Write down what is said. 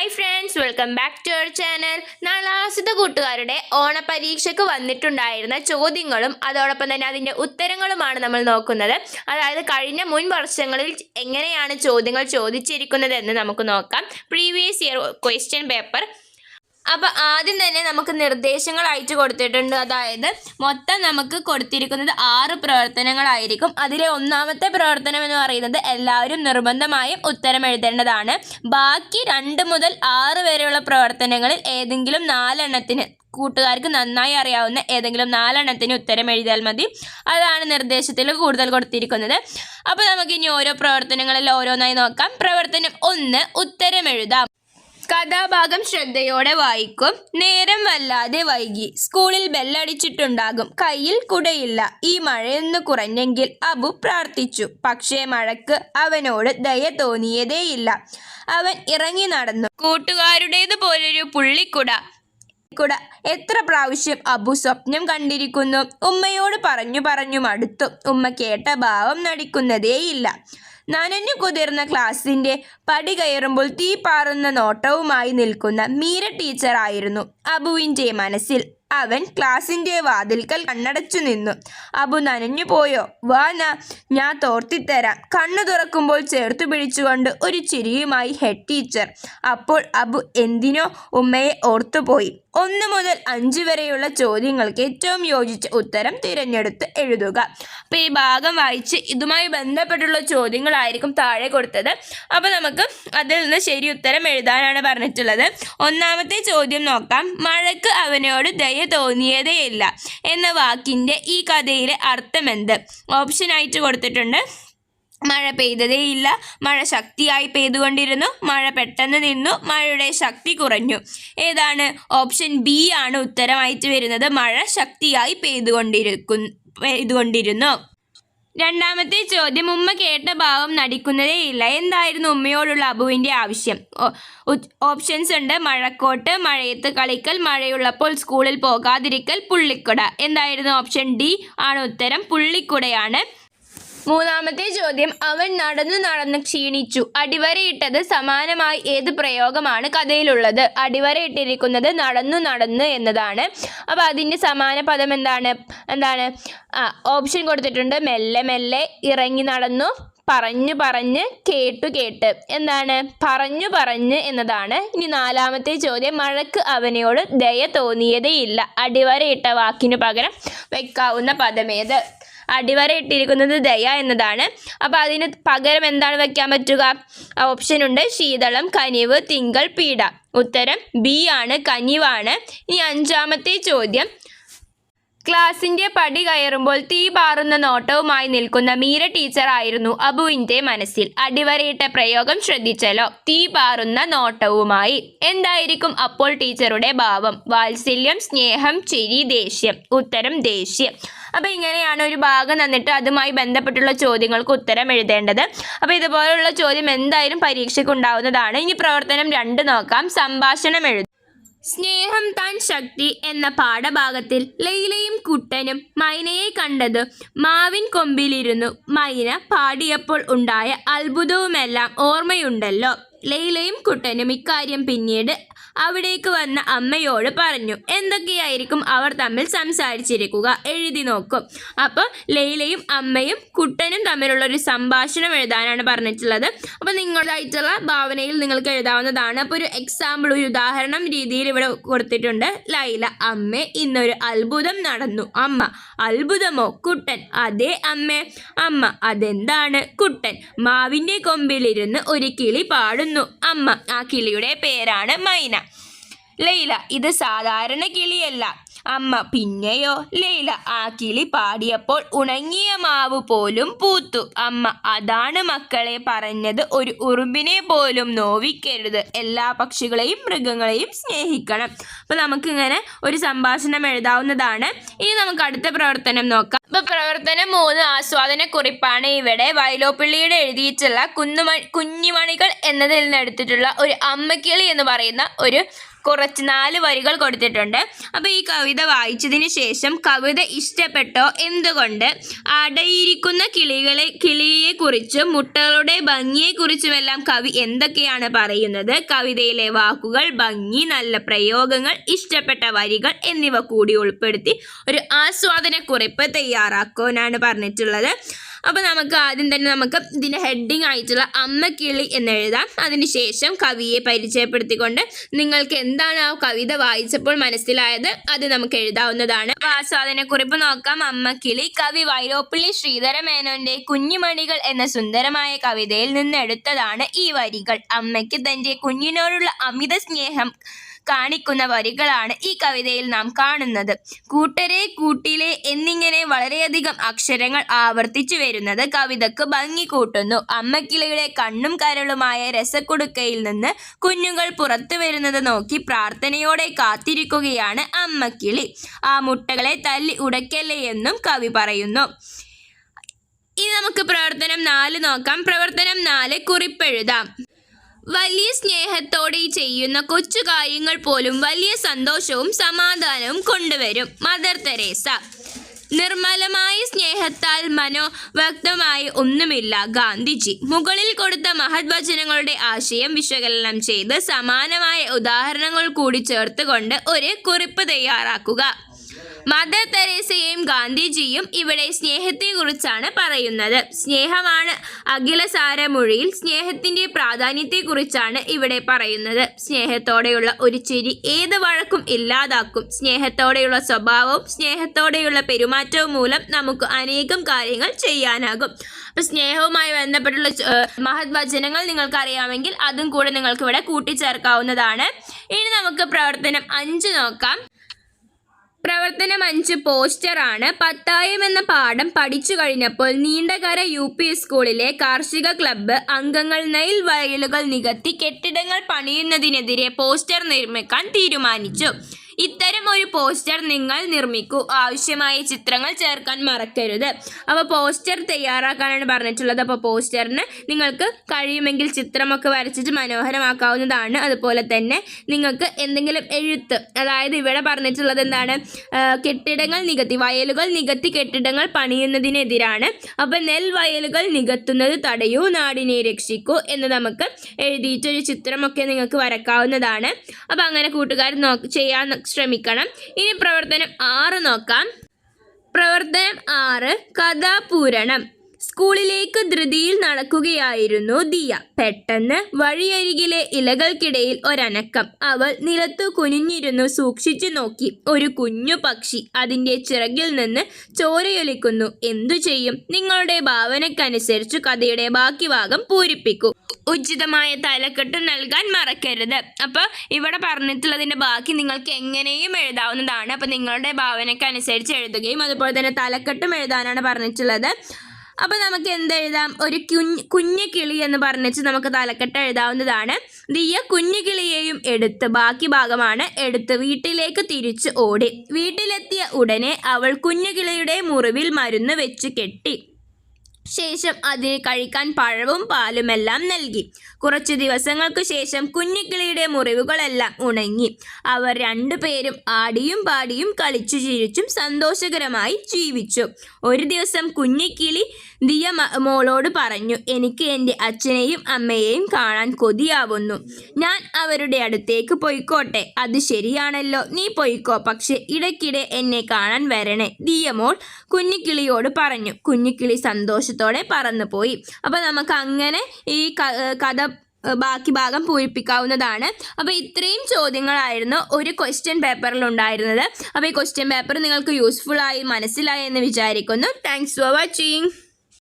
Hi friends, welcome back to our channel. നാലാസത്തെ കൂട്ടുകാരുടെ ഓണപരീക്ഷയ്ക്ക് വന്നിട്ടുണ്ടായിരുന്ന ചോദ്യങ്ങളും അതോടൊപ്പം തന്നെ അതിൻ്റെ ഉത്തരങ്ങളുമാണ് നമ്മൾ നോക്കുന്നത്. അതായത് കഴിഞ്ഞ മുൻ വർഷങ്ങളിൽ എങ്ങനെയാണ് ചോദ്യങ്ങൾ ചോദിച്ചിരിക്കുന്നത് എന്ന് നമുക്ക് നോക്കാം. Previous year question paper. അപ്പോൾ ആദ്യം തന്നെ നമുക്ക് നിർദ്ദേശങ്ങളായിട്ട് കൊടുത്തിട്ടുണ്ട്. അതായത് മൊത്തം നമുക്ക് കൊടുത്തിരിക്കുന്നത് 6 പ്രവർത്തനങ്ങളായിരിക്കും. അതിലെ ഒന്നാമത്തെ പ്രവർത്തനം എന്ന് പറയുന്നത് എല്ലാവരും നിർബന്ധമായും ഉത്തരം എഴുതേണ്ടതാണ്. ബാക്കി 2 മുതൽ 6 വരെയുള്ള പ്രവർത്തനങ്ങളിൽ ഏതെങ്കിലും 4 എണ്ണത്തിന് കൂട്ടുകാർക്ക് നന്നായി അറിയാവുന്ന ഏതെങ്കിലും 4 എണ്ണത്തിന് ഉത്തരം എഴുതിയാൽ മതി. അതാണ് നിർദ്ദേശത്തിൽ കൂടുതൽ കൊടുത്തിരിക്കുന്നത്. അപ്പോൾ നമുക്കിനി ഓരോ പ്രവർത്തനങ്ങളിൽ ഓരോന്നായി നോക്കാം. പ്രവർത്തനം 1, ഉത്തരം എഴുതാം. കഥാഭാഗം ശ്രദ്ധയോടെ വായിക്കും. നേരം വല്ലാതെ വൈകി. സ്കൂളിൽ ബെല്ലടിച്ചിട്ടുണ്ടാകും. കയ്യിൽ കുടയില്ല. ഈ മഴയൊന്ന് കുറഞ്ഞെങ്കിൽ അബു പ്രാർത്ഥിച്ചു. പക്ഷേ മഴക്ക് അവനോട് ദയ തോന്നിയതേയില്ല. അവൻ ഇറങ്ങി നടന്നു. കൂട്ടുകാരുടേതുപോലൊരു പുള്ളിക്കുട എത്ര പ്രാവശ്യം അബു സ്വപ്നം കണ്ടിരിക്കുന്നു. ഉമ്മയോട് പറഞ്ഞു മടുത്തു. ഉമ്മ കേട്ട ഭാവം നടിക്കുന്നതേയില്ല. നനഞ്ഞു കുതിർന്ന ക്ലാസിൻ്റെ പടി കയറുമ്പോൾ തീ പാറുന്ന നോട്ടവുമായി നിൽക്കുന്ന മീര ടീച്ചറായിരുന്നു അബുവിൻ്റെ മനസ്സിൽ. അവൻ ക്ലാസിൻ്റെ വാതിൽക്കൽ കണ്ണടച്ചു നിന്നു. അബു നനഞ്ഞു പോയോ? വാ, ഞാൻ തോർത്തിത്തരാം. കണ്ണു തുറക്കുമ്പോൾ ചേർത്തു പിടിച്ചുകൊണ്ട് ഒരു ചിരിയുമായി ഹെഡ് ടീച്ചർ. അപ്പോൾ അബു എന്തിനോ ഉമ്മയെ ഓർത്തുപോയി. 1 മുതൽ 5 വരെയുള്ള ചോദ്യങ്ങൾക്ക് ഏറ്റവും യോജിച്ച ഉത്തരം തിരഞ്ഞെടുത്ത് എഴുതുക. അപ്പോൾ ഈ ഭാഗം വായിച്ച് ഇതുമായി ബന്ധപ്പെട്ടുള്ള ചോദ്യങ്ങളായിരിക്കും താഴെ കൊടുത്തത്. അപ്പോൾ നമുക്ക് അതിൽ നിന്ന് ശരി ഉത്തരം എഴുതാനാണ് പറഞ്ഞിട്ടുള്ളത്. ഒന്നാമത്തെ ചോദ്യം നോക്കാം. മഴക്ക് അവനോട് ദയ തോന്നിയതേയില്ല എന്ന വാക്കിൻ്റെ ഈ കഥയിലെ അർത്ഥമെന്ത്? ഓപ്ഷനായിട്ട് കൊടുത്തിട്ടുണ്ട്. മഴ പെയ്തതേയില്ല, മഴ ശക്തിയായി പെയ്തുകൊണ്ടിരുന്നു, മഴ പെട്ടെന്ന് നിന്നു, മഴയുടെ ശക്തി കുറഞ്ഞു. ഏതാണ്? ഓപ്ഷൻ ബി ആണ് ഉത്തരമായിട്ട് വരുന്നത്. മഴ ശക്തിയായി പെയ്തുകൊണ്ടിരുന്നു. രണ്ടാമത്തെ ചോദ്യം. ഉമ്മ കേട്ട ഭാവം നടിക്കുന്നതേയില്ല. എന്തായിരുന്നു ഉമ്മയോടുള്ള അബുവിൻ്റെ ആവശ്യം? ഓപ്ഷൻസ് ഉണ്ട്. മഴക്കോട്ട്, മഴയത്ത് കളിക്കൽ, മഴയുള്ളപ്പോൾ സ്കൂളിൽ പോകാതിരിക്കൽ, പുള്ളിക്കുട. എന്തായിരുന്നു? ഓപ്ഷൻ ഡി ആണ് ഉത്തരം. പുള്ളിക്കുടയാണ്. മൂന്നാമത്തെ ചോദ്യം. അവൻ നടന്ന് ക്ഷീണിച്ചു. അടിവരയിട്ടത് സമാനമായി ഏത് പ്രയോഗമാണ് കഥയിലുള്ളത്? അടിവരയിട്ടിരിക്കുന്നത് നടന്നു എന്നതാണ്. അപ്പോൾ അതിൻ്റെ സമാന പദം എന്താണ്? ഓപ്ഷൻ കൊടുത്തിട്ടുണ്ട്. മെല്ലെ മെല്ലെ, ഇറങ്ങി നടന്നു, പറഞ്ഞ് കേട്ട്. എന്താണ്? പറഞ്ഞ് എന്നതാണ്. ഇനി നാലാമത്തെ ചോദ്യം. മഴക്ക് അവനോട് ദയ തോന്നിയതേയില്ല. അടിവരയിട്ട വാക്കിനു പകരം വെക്കാവുന്ന പദമേത്? അടിവര ഇട്ടിരിക്കുന്നത് ദയ എന്നതാണ്. അപ്പോൾ അതിന് പകരം എന്താണ് വെക്കാൻ പറ്റുക? ഓപ്ഷൻ ഉണ്ട്. ശീതളം, കനിവ്, തിങ്കൾ, പീഡ. ഉത്തരം ബി ആണ്, കനിവാണ്. ഇനി അഞ്ചാമത്തെ ചോദ്യം. ക്ലാസിൻ്റെ പടി കയറുമ്പോൾ തീ പാറുന്ന നോട്ടവുമായി നിൽക്കുന്ന മീര ടീച്ചർ ആയിരുന്നു അബുവിൻ്റെ മനസ്സിൽ. അടിവരയിട്ട പ്രയോഗം ശ്രദ്ധിച്ചല്ലോ. തീ പാറുന്ന നോട്ടവുമായി. എന്തായിരിക്കും അപ്പോൾ ടീച്ചറുടെ ഭാവം? വാത്സല്യം, സ്നേഹം, ചിരി, ദേഷ്യം. ഉത്തരം ദേഷ്യം. അപ്പോൾ ഇങ്ങനെയാണ് ഒരു ഭാഗം തന്നിട്ട് അതുമായി ബന്ധപ്പെട്ടുള്ള ചോദ്യങ്ങൾക്ക് ഉത്തരം എഴുതേണ്ടത്. അപ്പോൾ ഇതുപോലുള്ള ചോദ്യം എന്തായാലും പരീക്ഷയ്ക്ക് ഉണ്ടാവുന്നതാണ്. ഇനി പ്രവർത്തനം 2 നോക്കാം. സംഭാഷണം എഴുതും. സ്നേഹം താൻ ശക്തി എന്ന പാഠഭാഗത്തിൽ ലൈലയും കുട്ടനും മൈനയെ കണ്ടത് മാവിൻ കൊമ്പിലിരുന്നു മൈന പാടിയപ്പോൾ ഉണ്ടായ അത്ഭുതവുമെല്ലാം ഓർമ്മയുണ്ടല്ലോ. ലൈലയും കുട്ടനും ഇക്കാര്യം പിന്നീട് അവിടേക്ക് വന്ന അമ്മയോട് പറഞ്ഞു. എന്തൊക്കെയായിരിക്കും അവർ തമ്മിൽ സംസാരിച്ചിരിക്കുക? എഴുതി നോക്കും. അപ്പോൾ ലൈലയും അമ്മയും കുട്ടനും തമ്മിലുള്ള ഒരു സംഭാഷണം എഴുതാനാണ് പറഞ്ഞിട്ടുള്ളത്. അപ്പോൾ നിങ്ങളുടേതായിട്ടുള്ള ഭാവനയിൽ നിങ്ങൾക്ക് എഴുതാവുന്നതാണ്. അപ്പോൾ ഒരു എക്സാമ്പിൾ, ഒരു ഉദാഹരണം രീതിയിൽ ഇവിടെ കൊടുത്തിട്ടുണ്ട്. ലൈല: അമ്മേ, ഇന്നൊരു അത്ഭുതം നടന്നു. അമ്മ: അത്ഭുതമോ? കുട്ടൻ: അതെ അമ്മേ. അമ്മ: അതെന്താണ്? കുട്ടൻ: മാവിൻ്റെ കൊമ്പിലിരുന്ന് ഒരു കിളി പാടുന്നു. അമ്മ: ആ കിളിയുടെ പേരാണ് മൈന. ലൈല: ഇത് സാധാരണ കിളിയല്ല. അമ്മ: പിന്നെയോ? ലൈല: ആ കിളി പാടിയപ്പോൾ ഉണങ്ങിയ മാവ് പോലും പൂത്തു. അമ്മ: അതാണ് മക്കളെ പറഞ്ഞത്, ഒരു ഉറുമ്പിനെ പോലും നോവിക്കരുത്, എല്ലാ പക്ഷികളെയും മൃഗങ്ങളെയും സ്നേഹിക്കണം. അപ്പോൾ നമുക്കിങ്ങനെ ഒരു സംഭാഷണം എഴുതാവുന്നതാണ്. ഇനി നമുക്ക് അടുത്ത പ്രവർത്തനം നോക്കാം. അപ്പോൾ പ്രവർത്തനം 3 ആസ്വാദനക്കുറിപ്പാണ്. ഇവിടെ വൈലോപ്പിള്ളിയുടെ എഴുതിയിട്ടുള്ള കുഞ്ഞുമണികൾ എന്നതിൽ നിന്ന് എടുത്തിട്ടുള്ള ഒരു അമ്മക്കിളി എന്ന് പറയുന്ന ഒരു കുറച്ച് 4 വരികൾ കൊടുത്തിട്ടുണ്ട്. അപ്പോൾ ഈ കവിത വായിച്ചതിന് ശേഷം കവിത ഇഷ്ടപ്പെട്ടോ, എന്തുകൊണ്ട്, അടയിരിക്കുന്ന കിളിയെക്കുറിച്ചും മുട്ടകളുടെ ഭംഗിയെക്കുറിച്ചുമെല്ലാം കവി എന്തൊക്കെയാണ് പറയുന്നത്, കവിതയിലെ വാക്കുകൾ, ഭംഗി, നല്ല പ്രയോഗങ്ങൾ, ഇഷ്ടപ്പെട്ട വരികൾ എന്നിവ കൂടി ഉൾപ്പെടുത്തി ഒരു ആസ്വാദനക്കുറിപ്പ് തയ്യാറാക്കാനാണ് പറഞ്ഞിട്ടുള്ളത്. അപ്പോൾ നമുക്ക് ആദ്യം തന്നെ ഇതിൻ്റെ ഹെഡിങ് ആയിട്ടുള്ള അമ്മക്കിളി എന്നെഴുതാം. അതിനുശേഷം കവിയെ പരിചയപ്പെടുത്തിക്കൊണ്ട് നിങ്ങൾക്ക് എന്താണ് ആ കവിത വായിച്ചപ്പോൾ മനസ്സിലായത് അത് നമുക്ക് എഴുതാവുന്നതാണ്. ആസ്വാദനക്കുറിപ്പ് നോക്കാം. അമ്മക്കിളി. കവി വൈലോപ്പിള്ളി ശ്രീധരമേനോന്റെ കുഞ്ഞുമണികൾ എന്ന സുന്ദരമായ കവിതയിൽ നിന്നെടുത്തതാണ് ഈ വരികൾ. അമ്മയ്ക്ക് തൻ്റെ കുഞ്ഞിനോടുള്ള അമിത സ്നേഹം കാണിക്കുന്ന വരികളാണ് ഈ കവിതയിൽ നാം കാണുന്നത്. കൂട്ടരെ, കൂട്ടിലെ എന്നിങ്ങനെ വളരെയധികം അക്ഷരങ്ങൾ ആവർത്തിച്ചു വരുന്നത് കവിതക്ക് ഭംഗി കൂട്ടുന്നു. അമ്മക്കിളിയുടെ കണ്ണും കരളുമായ രസക്കുടുക്കയിൽ നിന്ന് കുഞ്ഞുങ്ങൾ പുറത്തു വരുന്നത് നോക്കി പ്രാർത്ഥനയോടെ കാത്തിരിക്കുകയാണ് അമ്മക്കിളി. ആ മുട്ടകളെ തല്ലി ഉടയ്ക്കല്ലേ എന്നും കവി പറയുന്നു. ഇനി നമുക്ക് പ്രവർത്തനം 4 നോക്കാം. പ്രവർത്തനം 4 കുറിപ്പെഴുതാം. വലിയ സ്നേഹത്തോടെ ചെയ്യുന്ന കൊച്ചു കാര്യങ്ങൾ പോലും വലിയ സന്തോഷവും സമാധാനവും കൊണ്ടുവരും. Mother Teresa. നിർമ്മലമായ സ്നേഹത്താൽ മനോവ്യക്തമായി ഒന്നുമില്ല. ഗാന്ധിജി. മുകളിൽ കൊടുത്ത മഹത് വചനങ്ങളുടെ ആശയം വിശകലനം ചെയ്ത് സമാനമായ ഉദാഹരണങ്ങൾ കൂടി ചേർത്തുകൊണ്ട് ഒരു കുറിപ്പ് തയ്യാറാക്കുക. മദർ തെരേസയും ഗാന്ധിജിയും ഇവിടെ സ്നേഹത്തെക്കുറിച്ചാണ് പറയുന്നത്. സ്നേഹമാണ് അഖിലസാരമൊഴിയിൽ. സ്നേഹത്തിൻ്റെ പ്രാധാന്യത്തെക്കുറിച്ചാണ് ഇവിടെ പറയുന്നത്. സ്നേഹത്തോടെയുള്ള ഒരു ചിരി ഏത് വഴക്കും ഇല്ലാതാക്കും. സ്നേഹത്തോടെയുള്ള സ്വഭാവവും സ്നേഹത്തോടെയുള്ള പെരുമാറ്റവും മൂലം നമുക്ക് അനേകം കാര്യങ്ങൾ ചെയ്യാനാകും. അപ്പോൾ സ്നേഹവുമായി ബന്ധപ്പെട്ടുള്ള മഹത് വചനങ്ങൾ നിങ്ങൾക്കറിയാമെങ്കിൽ അതും കൂടെ നിങ്ങൾക്ക് ഇവിടെ കൂട്ടിച്ചേർക്കാവുന്നതാണ്. ഇനി നമുക്ക് പ്രവർത്തനം 5 നോക്കാം. പ്രവർത്തനം 5 പോസ്റ്ററാണ്. പത്തായം എന്ന പാഠം പഠിച്ചു കഴിഞ്ഞപ്പോൾ നീണ്ടകര UP സ്കൂളിലെ കാർഷിക ക്ലബ്ബ് അംഗങ്ങൾ നെൽ വയലുകൾ നികത്തി കെട്ടിടങ്ങൾ പണിയുന്നതിനെതിരെ പോസ്റ്റർ നിർമ്മിക്കാൻ തീരുമാനിച്ചു. ഇത്തരം ഒരു പോസ്റ്റർ നിങ്ങൾ നിർമ്മിക്കൂ. ആവശ്യമായ ചിത്രങ്ങൾ ചേർക്കാൻ മറക്കരുത്. അപ്പോൾ പോസ്റ്റർ തയ്യാറാക്കാനാണ് പറഞ്ഞിട്ടുള്ളത്. അപ്പോൾ പോസ്റ്ററിന് നിങ്ങൾക്ക് കഴിയുമെങ്കിൽ ചിത്രമൊക്കെ വരച്ചിട്ട് മനോഹരമാക്കാവുന്നതാണ്. അതുപോലെ തന്നെ നിങ്ങൾക്ക് എന്തെങ്കിലും എഴുത്ത്, അതായത് ഇവിടെ പറഞ്ഞിട്ടുള്ളത് എന്താണ്, കെട്ടിടങ്ങൾ നികത്തി, വയലുകൾ നികത്തി കെട്ടിടങ്ങൾ പണിയുന്നതിനെതിരാണ്. അപ്പോൾ നെൽവയലുകൾ നികത്തുന്നത് തടയൂ, നാടിനെ രക്ഷിക്കൂ എന്ന് നമുക്ക് എഴുതിയിട്ടൊരു ചിത്രമൊക്കെ നിങ്ങൾക്ക് വരക്കാവുന്നതാണ്. അപ്പോൾ അങ്ങനെ കൂട്ടുകാർ ചെയ്യാൻ ശ്രമിക്കണം. ഇനി പ്രവർത്തനം 6 നോക്കാം. പ്രവർത്തനം 6 കഥാപൂരണം. സ്കൂളിലേക്ക് ധൃതിയിൽ നടക്കുകയായിരുന്നു ദിയ. പെട്ടെന്ന് വഴിയരികിലെ ഇലകൾക്കിടയിൽ ഒരനക്കം. അവൾ നിലത്തു കുനിഞ്ഞിരുന്നു സൂക്ഷിച്ചു നോക്കി. ഒരു കുഞ്ഞു പക്ഷി അതിൻ്റെ ചിറകിൽ നിന്ന് ചോരയൊലിക്കുന്നു. എന്തു ചെയ്യും? നിങ്ങളുടെ ഭാവനയ്ക്കനുസരിച്ച് കഥയുടെ ബാക്കി ഭാഗം പൂരിപ്പിക്കൂ. ഉചിതമായ തലക്കെട്ട് നൽകാൻ മറക്കരുത്. അപ്പോൾ ഇവിടെ പറഞ്ഞിട്ടുള്ളതിൻ്റെ ബാക്കി നിങ്ങൾക്ക് എങ്ങനെയും എഴുതാവുന്നതാണ്. അപ്പോൾ നിങ്ങളുടെ ഭാവനയ്ക്കനുസരിച്ച് എഴുതുകയും അതുപോലെ തന്നെ തലക്കെട്ടും എഴുതാനാണ് പറഞ്ഞിട്ടുള്ളത്. അപ്പോൾ നമുക്ക് എന്തെഴുതാം? ഒരു കുഞ്ഞു കിളി എന്ന് പറഞ്ഞിട്ട് നമുക്ക് തലക്കെട്ട് എഴുതാവുന്നതാണ്. ദിയ കുഞ്ഞു കിളിയെയും എടുത്ത്, ബാക്കി ഭാഗമാണ്, എടുത്ത് വീട്ടിലേക്ക് തിരിച്ചു ഓടി. വീട്ടിലെത്തിയ ഉടനെ അവൾ കുഞ്ഞു കിളിയുടെ മുറിവിൽ മരുന്ന് വെച്ച് കെട്ടി. ശേഷം അതിന് കഴിക്കാൻ പഴവും പാലുമെല്ലാം നൽകി. കുറച്ചു ദിവസങ്ങൾക്ക് ശേഷം കുഞ്ഞിക്കിളിയുടെ മുറിവുകളെല്ലാം ഉണങ്ങി. അവർ രണ്ടുപേരും ആടിയും പാടിയും കളിച്ചു ചിരിച്ചും സന്തോഷകരമായി ജീവിച്ചു. ഒരു ദിവസം കുഞ്ഞിക്കിളി ദിയ മോളോട് പറഞ്ഞു, എനിക്ക് എൻ്റെ അച്ഛനെയും അമ്മയെയും കാണാൻ കൊതിയാവുന്നു. ഞാൻ അവരുടെ അടുത്തേക്ക് പോയിക്കോട്ടെ? അത് ശരിയാണല്ലോ, നീ പോയിക്കോ, പക്ഷെ ഇടയ്ക്കിടെ എന്നെ കാണാൻ വരണേ, ദിയ മോൾ കുഞ്ഞിക്കിളിയോട് പറഞ്ഞു. കുഞ്ഞിക്കിളി സന്തോഷത്തോടെ പറന്നുപോയി. അപ്പോൾ നമുക്ക് അങ്ങനെ ഈ കഥ ബാക്കി ഭാഗം പൂരിപ്പിക്കാവുന്നതാണ്. അപ്പോൾ ഇത്രയും ചോദ്യങ്ങളായിരുന്നു ഒരു ക്വസ്റ്റ്യൻ പേപ്പറിൽ ഉണ്ടായിരുന്നത്. അപ്പോൾ ഈ ക്വസ്റ്റ്യൻ പേപ്പർ നിങ്ങൾക്ക് യൂസ്ഫുൾ ആയി മനസ്സിലായി എന്ന് വിചാരിക്കുന്നു. Thanks for watching.